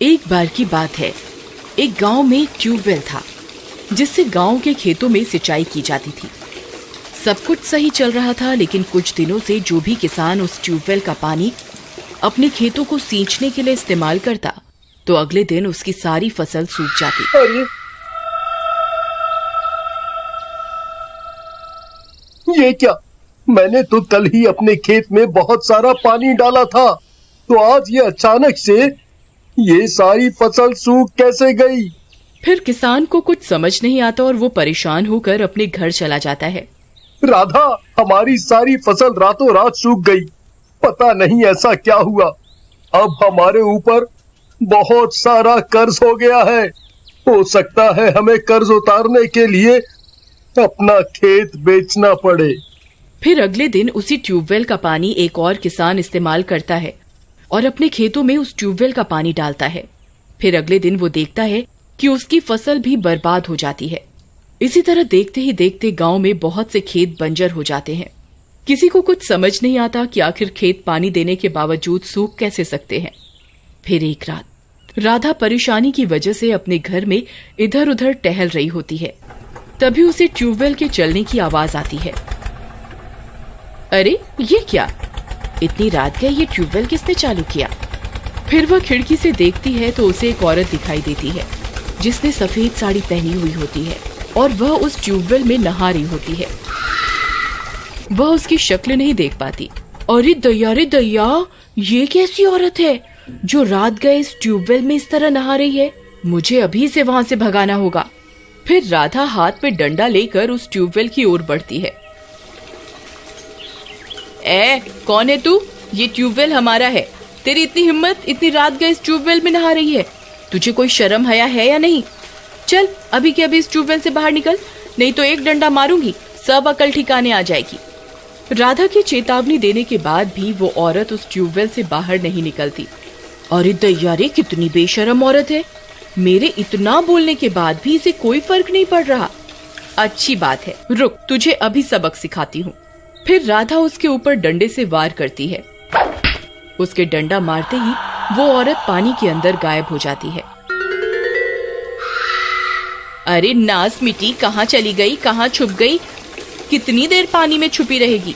एक बार की बात है, एक गांव में एक ट्यूबवेल था जिससे गांव के खेतों में सिंचाई की जाती थी। सब कुछ सही चल रहा था, लेकिन कुछ दिनों से जो भी किसान उस ट्यूबवेल का पानी अपने खेतों को सींचने के लिए इस्तेमाल करता, तो अगले दिन उसकी सारी फसल सूख जाती। अरे ये क्या? मैंने तो कल ही अपने खेत में बहुत सारा पानी डाला था, तो आज ये अचानक से ये सारी फसल सूख कैसे गई? फिर किसान को कुछ समझ नहीं आता और वो परेशान होकर अपने घर चला जाता है। राधा, हमारी सारी फसल रातों रात सूख गई। पता नहीं ऐसा क्या हुआ। अब हमारे ऊपर बहुत सारा कर्ज हो गया है। हो सकता है हमें कर्ज उतारने के लिए अपना खेत बेचना पड़े। फिर अगले दिन उसी ट्यूबवेल का पानी एक और किसान इस्तेमाल करता है और अपने खेतों में उस ट्यूबवेल का पानी डालता है। फिर अगले दिन वो देखता है कि उसकी फसल भी बर्बाद हो जाती है। इसी तरह देखते ही देखते गांव में बहुत से खेत बंजर हो जाते हैं। किसी को कुछ समझ नहीं आता कि आखिर खेत पानी देने के बावजूद सूख कैसे सकते हैं। फिर एक रात राधा परेशानी की वजह से अपने घर में इधर उधर टहल रही होती है। तभी उसे ट्यूबवेल के चलने की आवाज आती है। अरे ये क्या? इतनी रात गई, ये ट्यूबवेल किसने चालू किया? फिर वह खिड़की से देखती है तो उसे एक औरत दिखाई देती है जिसने सफेद साड़ी पहनी हुई होती है और वह उस ट्यूबवेल में नहा रही होती है। वह उसकी शक्ल नहीं देख पाती। अरे दैया, ये कैसी औरत है जो रात गए इस ट्यूबवेल में इस तरह नहा रही है? मुझे अभी से वहां से भगाना होगा। फिर राधा हाथ में डंडा लेकर उस ट्यूबवेल की ओर बढ़ती है। कौन है तू? ये ट्यूबवेल हमारा है। तेरी इतनी हिम्मत, इतनी रात गए इस ट्यूबवेल में नहा रही है? तुझे कोई शर्म हया है या नहीं? चल अभी के अभी इस ट्यूबवेल से बाहर निकल, नहीं तो एक डंडा मारूंगी, सब अकल ठिकाने आ जाएगी। राधा की चेतावनी देने के बाद भी वो औरत उस ट्यूबवेल से बाहर नहीं निकलती। अरे दैया रे, कितनी बेशरम औरत है। मेरे इतना बोलने के बाद भी इसे कोई फर्क नहीं पड़ रहा। अच्छी बात है, रुक, तुझे अभी सबक सिखाती हूँ। फिर राधा उसके ऊपर डंडे से वार करती है। उसके डंडा मारते ही वो औरत पानी के अंदर गायब हो जाती है। अरे नास मिट्टी, कहाँ चली गई, कहाँ छुप गई? कितनी देर पानी में छुपी रहेगी?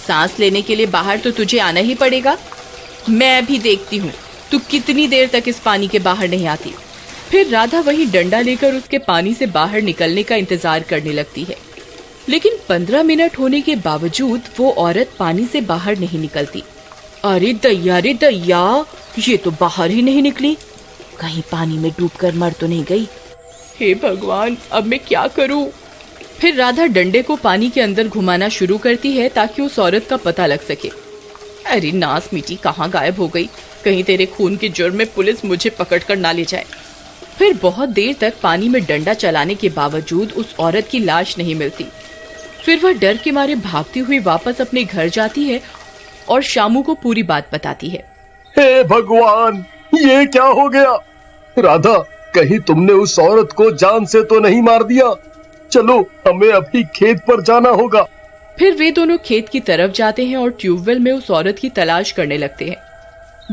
सांस लेने के लिए बाहर तो तुझे आना ही पड़ेगा। मैं भी देखती हूँ तू कितनी देर तक इस पानी के बाहर नहीं आती। फिर राधा वही डंडा लेकर उसके पानी से बाहर निकलने का इंतजार करने लगती है, लेकिन 15 मिनट होने के बावजूद वो औरत पानी से बाहर नहीं निकलती। अरे दैया रे दैया, ये तो बाहर ही नहीं निकली। कहीं पानी में डूबकर मर तो नहीं गई? हे भगवान, अब मैं क्या करूं? फिर राधा डंडे को पानी के अंदर घुमाना शुरू करती है ताकि उस औरत का पता लग सके। अरे नास मिट्टी, कहाँ गायब हो गई? कहीं तेरे खून के जुर्म में पुलिस मुझे पकड़ कर ना ले जाए। फिर बहुत देर तक पानी में डंडा चलाने के बावजूद उस औरत की लाश नहीं मिलती। फिर वह डर के मारे भागती हुई वापस अपने घर जाती है और शामू को पूरी बात बताती है। हे भगवान, ये क्या हो गया? राधा, कहीं तुमने उस औरत को जान से तो नहीं मार दिया? चलो, हमें अभी खेत पर जाना होगा। फिर वे दोनों खेत की तरफ जाते हैं और ट्यूबवेल में उस औरत की तलाश करने लगते हैं।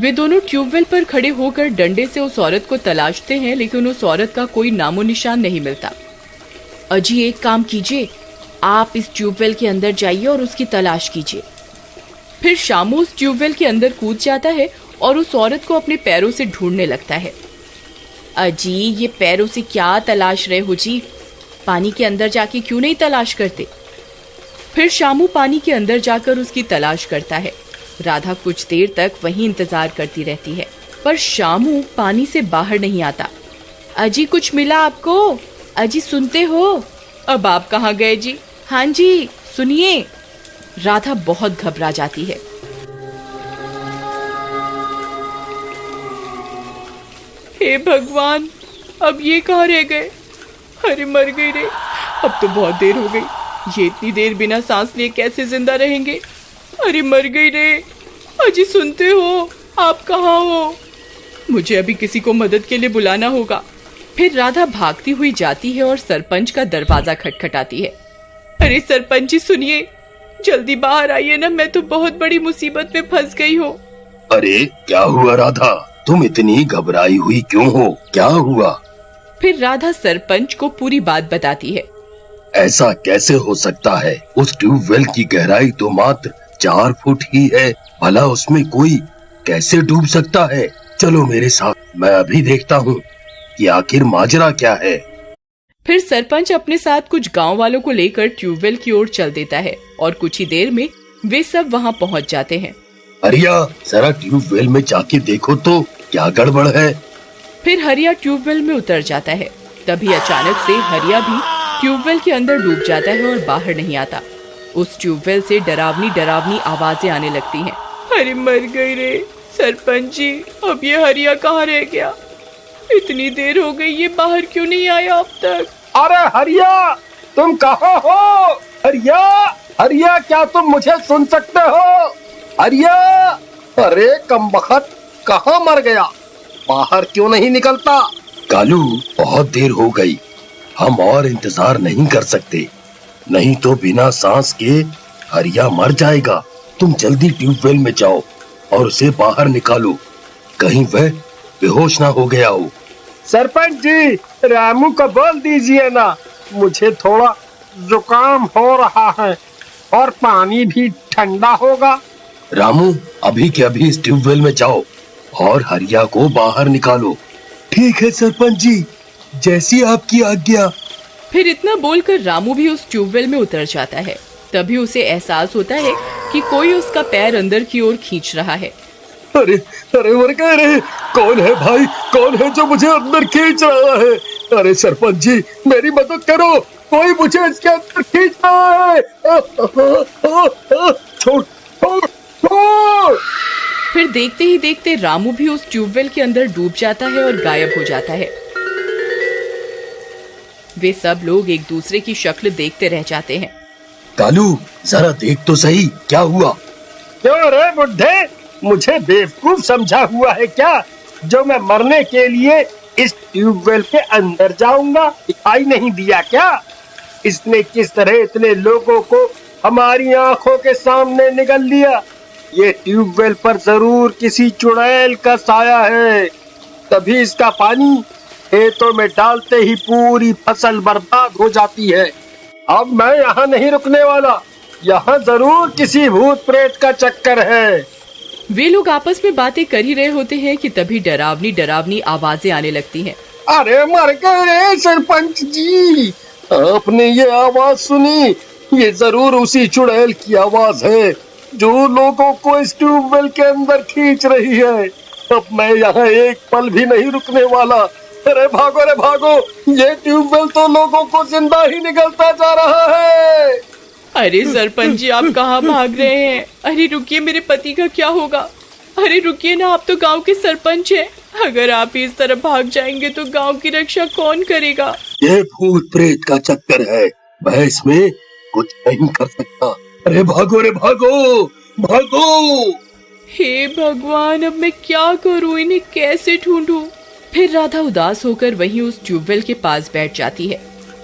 वे दोनों ट्यूबवेल पर खड़े होकर डंडे से उस औरत को तलाशते हैं, लेकिन उस औरत का कोई नामो निशान नहीं मिलता। अजी, एक काम कीजिए, आप इस ट्यूबवेल के अंदर जाइए और उसकी तलाश कीजिए। फिर शामू उस ट्यूबवेल के अंदर कूद जाता है और उस औरत को अपने पैरों से ढूंढने लगता है। अजी, ये पैरों से क्या तलाश रहे हो जी? पानी के अंदर जाके क्यों नहीं तलाश करते? फिर शामू पानी के अंदर जाकर उसकी तलाश करता है। राधा कुछ देर तक वहीं इंतजार करती रहती है, पर शामू पानी से बाहर नहीं आता। अजी, कुछ मिला आपको? अजी, सुनते हो? अब आप कहाँ गए जी? हाँ जी, सुनिए। राधा बहुत घबरा जाती है। हे भगवान, अब ये कहाँ रह गए? अरे मर गई रे, अब तो बहुत देर हो गई। ये इतनी देर बिना सांस लिए कैसे जिंदा रहेंगे? अरे मर गई रे। अजी, सुनते हो? आप कहाँ हो? मुझे अभी किसी को मदद के लिए बुलाना होगा। फिर राधा भागती हुई जाती है और सरपंच का दरवाजा खटखटाती है। अरे सरपंच जी, सुनिए, जल्दी बाहर आइए ना, मैं तो बहुत बड़ी मुसीबत में फंस गई हूँ। अरे क्या हुआ राधा? तुम इतनी घबराई हुई क्यों हो? क्या हुआ? फिर राधा सरपंच को पूरी बात बताती है। ऐसा कैसे हो सकता है? उस ट्यूबवेल की गहराई तो मात्र 4 फुट ही है। भला उसमें कोई कैसे डूब सकता है? चलो मेरे साथ, मैं अभी देखता हूँ कि आखिर माजरा क्या है। फिर सरपंच अपने साथ कुछ गांव वालों को लेकर ट्यूबवेल की ओर चल देता है और कुछ ही देर में वे सब वहां पहुंच जाते हैं। हरिया, जरा ट्यूबवेल में जाके देखो तो क्या गड़बड़ है। फिर हरिया ट्यूबवेल में उतर जाता है। तभी अचानक से हरिया भी ट्यूबवेल के अंदर डूब जाता है और बाहर नहीं आता। उस ट्यूबवेल से डरावनी डरावनी आवाजें आने लगती हैं। अरे मर गई रे सरपंच जी, अब ये हरिया कहाँ रह गया? इतनी देर हो गई, ये बाहर क्यों नहीं आया अब तक? अरे हरिया, तुम कहाँ हो? हरिया, हरिया, क्या तुम मुझे सुन सकते हो? हरिया, अरे कमबख्त, कहाँ मर गया? बाहर क्यों नहीं निकलता? कालू, बहुत देर हो गई, हम और इंतजार नहीं कर सकते, नहीं तो बिना सांस के हरिया मर जाएगा। तुम जल्दी ट्यूबवेल में जाओ और उसे बाहर निकालो, कहीं वह बेहोश ना हो गया हो। सरपंच जी, रामू को बोल दीजिए ना, मुझे थोड़ा जुकाम हो रहा है और पानी भी ठंडा होगा। रामू, अभी के अभी इस ट्यूबवेल में जाओ और हरिया को बाहर निकालो। ठीक है सरपंच जी, जैसी आपकी आज्ञा। फिर इतना बोलकर रामू भी उस ट्यूबवेल में उतर जाता है। तभी उसे एहसास होता है कि कोई उसका पैर अंदर की ओर खींच रहा है। अरे अरे मर गए रे! कौन है भाई? कौन है जो मुझे अंदर खींच रहा है? अरे सरपंच जी, मेरी मदद करो, कोई मुझे इसके अंदर खींच रहा है। छोड़ छोड़ छोड़! फिर देखते ही देखते रामू भी उस ट्यूबवेल के अंदर डूब जाता है और गायब हो जाता है। वे सब लोग एक दूसरे की शक्ल देखते रह जाते हैं। कालू, जरा देख तो सही, क्या हुआ? क्यों रे बुड्ढे, मुझे बेवकूफ समझा हुआ है क्या, जो मैं मरने के लिए इस ट्यूबवेल के अंदर जाऊंगा? दिखाई नहीं दिया क्या इसने किस तरह इतने लोगों को हमारी आंखों के सामने निगल लिया? ये ट्यूबवेल पर जरूर किसी चुड़ैल का साया है, तभी इसका पानी खेतों में डालते ही पूरी फसल बर्बाद हो जाती है। अब मैं यहाँ नहीं रुकने वाला, यहाँ जरूर किसी भूत प्रेत का चक्कर है। वे लोग आपस में बातें कर ही रहे होते हैं कि तभी डरावनी डरावनी आवाजें आने लगती हैं। अरे मर गए रे सरपंच जी, आपने ये आवाज सुनी? ये जरूर उसी चुड़ैल की आवाज है जो लोगों को इस ट्यूबवेल के अंदर खींच रही है। अब मैं यहाँ एक पल भी नहीं रुकने वाला। अरे भागो रे भागो, ये ट्यूबवेल तो लोगों को जिंदा ही निकलता जा रहा है। अरे सरपंच जी, आप कहाँ भाग रहे हैं? अरे रुकिए, मेरे पति का क्या होगा? अरे रुकिए ना, आप तो गांव के सरपंच हैं। अगर आप इस तरफ भाग जाएंगे तो गांव की रक्षा कौन करेगा? ये भूत प्रेत का चक्कर है, मैं इसमें कुछ नहीं कर सकता। अरे भागो रे भागो, भागो! हे भगवान, अब मैं क्या करूं? इन्हें कैसे ढूंढूं? फिर राधा उदास होकर वहीं उस ट्यूबवेल के पास बैठ जाती है।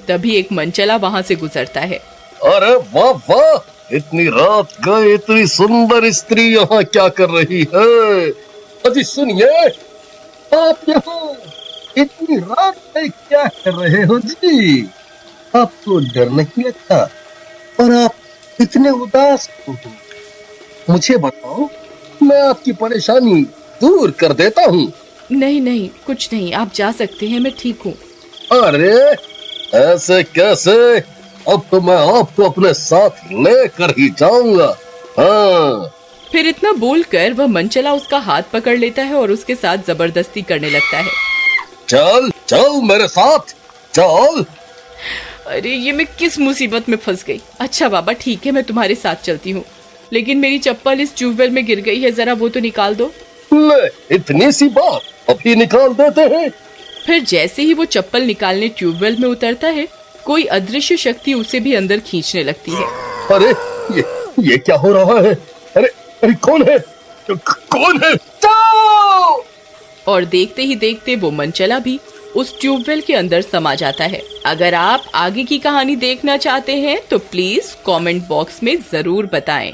तभी एक मनचला वहां से गुजरता है। अरे वाह वाह, इतनी रात गए इतनी सुंदर स्त्री यहाँ क्या कर रही है? अजी सुनिए, आप यहाँ इतनी रात में क्या कर रहे हो जी? आपको डर नहीं लगता? और आप इतने उदास क्यों हो? मुझे बताओ, मैं आपकी परेशानी दूर कर देता हूँ। नहीं नहीं, कुछ नहीं, आप जा सकते हैं, मैं ठीक हूँ। अरे ऐसे कैसे? अब तो मैं आपको अपने साथ लेकर ही जाऊंगा। हाँ। फिर इतना बोलकर वह मनचला उसका हाथ पकड़ लेता है और उसके साथ जबरदस्ती करने लगता है। चल चल मेरे साथ, चल। अरे ये मैं किस मुसीबत में फंस गई। अच्छा बाबा ठीक है, मैं तुम्हारे साथ चलती हूँ, लेकिन मेरी चप्पल इस ट्यूबवेल में गिर गई है, जरा वो तो निकाल दो। ले, इतनी सी बात, अभी निकाल देते हैं। फिर जैसे ही वो चप्पल निकालने ट्यूबवेल में उतरता है, कोई अदृश्य शक्ति उसे भी अंदर खींचने लगती है। अरे ये क्या हो रहा है? अरे अरे कौन है? कौन है? जाओ! और देखते ही देखते वो मनचला भी उस ट्यूबवेल के अंदर समा जाता है। अगर आप आगे की कहानी देखना चाहते हैं तो प्लीज कमेंट बॉक्स में जरूर बताएं।